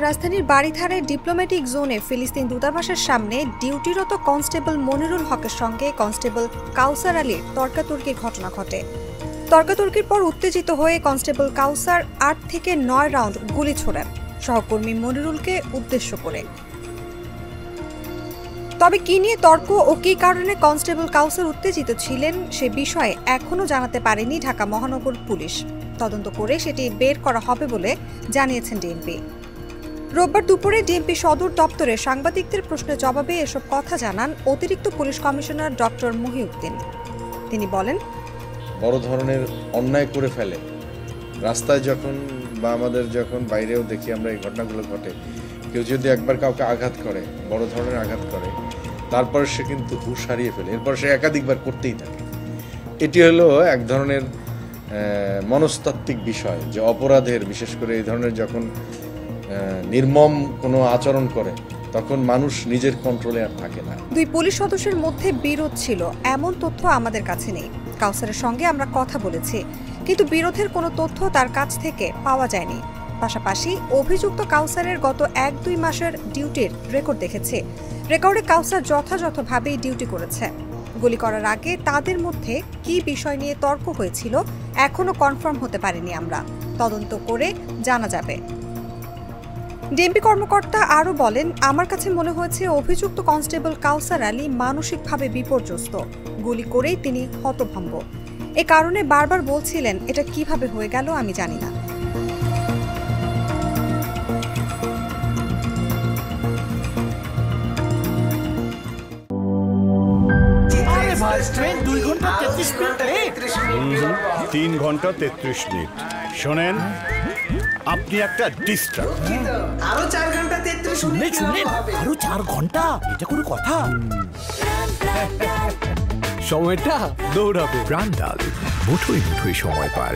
রাজধানীর বাড়িধারায় ডিপ্লোম্যাটিক জোনে ফিলিস্তিন দূতাবাসের সামনে ডিউটিরত কনস্টেবল মনিরুল হকের সঙ্গে কনস্টেবল কাউসার আলীর তর্কাতর্কির ঘটনা ঘটে। তর্কাতর্কির পর উত্তেজিত হয়ে কনস্টেবল কাউসার ৮ থেকে ৯ রাউন্ড গুলি ছোড়েন সহকর্মী মনিরুলকে উদ্দেশ্য করে। তবে কি নিয়ে তর্ক ও কী কারণে কনস্টেবল কাউসার উত্তেজিত ছিলেন সে বিষয়ে এখনও জানাতে পারেনি ঢাকা মহানগর পুলিশ। তদন্ত করে সেটি বের করা হবে বলে জানিয়েছেন ডিএমপি। রোববার দুপুরে ডিএমপি সদর দপ্তরে সাংবাদিকদের প্রশ্নের জবাবে এসব কথা জানান অতিরিক্ত পুলিশ কমিশনার ডক্টর মহিউদ্দিন। তিনি বলেন, বড় ধরনের অন্যায় করে ফেলে রাস্তায় যখন বা আমাদের যখন বাইরেও দেখি আমরা এই ঘটনাগুলো ঘটে, কেউ যদি একবার কাউকে আঘাত করে, বড় ধরনের আঘাত করে, তারপরে সে কিন্তু হুঁশ হারিয়ে ফেলে, এরপর সে একাধিকবার করতেই থাকে। এটি হলো এক ধরনের মনস্তাত্ত্বিক বিষয় যে অপরাধের, বিশেষ করে এই ধরনের যখন নির্মম কোনো আচরণ করে তখন মানুষ নিজের কন্ট্রোলে আর থাকে না। দুই পুলিশ সদস্যের মধ্যে বিরোধ ছিল এমন তথ্য আমাদের কাছে নেই। কাউসারের সঙ্গে আমরা কথা বলেছি, কিন্তু বিরোধের কোনো তথ্য তার কাছ থেকে পাওয়া যায়নি। পাশাপাশি অভিযুক্ত কাউসারের গত ১-২ মাসের ডিউটির রেকর্ড দেখেছে। রেকর্ডে কাউসার যথাযথভাবেই ডিউটি করেছে। গুলি করার আগে তাদের মধ্যে কি বিষয় নিয়ে তর্ক হয়েছিল এখনো কনফার্ম হতে পারেনি আমরা। তদন্ত করে জানা যাবে। ডিএমপি কর্মকর্তা আরও বলেন, আমার কাছে মনে হয়েছে অভিযুক্ত কনস্টেবল কাউসার আলী মানসিকভাবে বিপর্যস্ত। গুলি করেই তিনি হতভম্ব। এ কারণে বারবার বলছিলেন, এটা কিভাবে হয়ে গেল আমি জানি না। ট্রেন 2 ঘন্টা 33 মিনিট লেট। 3 ঘন্টা 33 মিনিট। শোনেন, আপনি একটা ডিস্টার্ব। আরো 4 ঘন্টা 33 মিনিট শুনেন, আরো 4 ঘন্টা, এটা কোনো কথা? সময়টা দৌড়াবে। প্রাণ ডাল, মুঠোই মুঠোই সময় পার।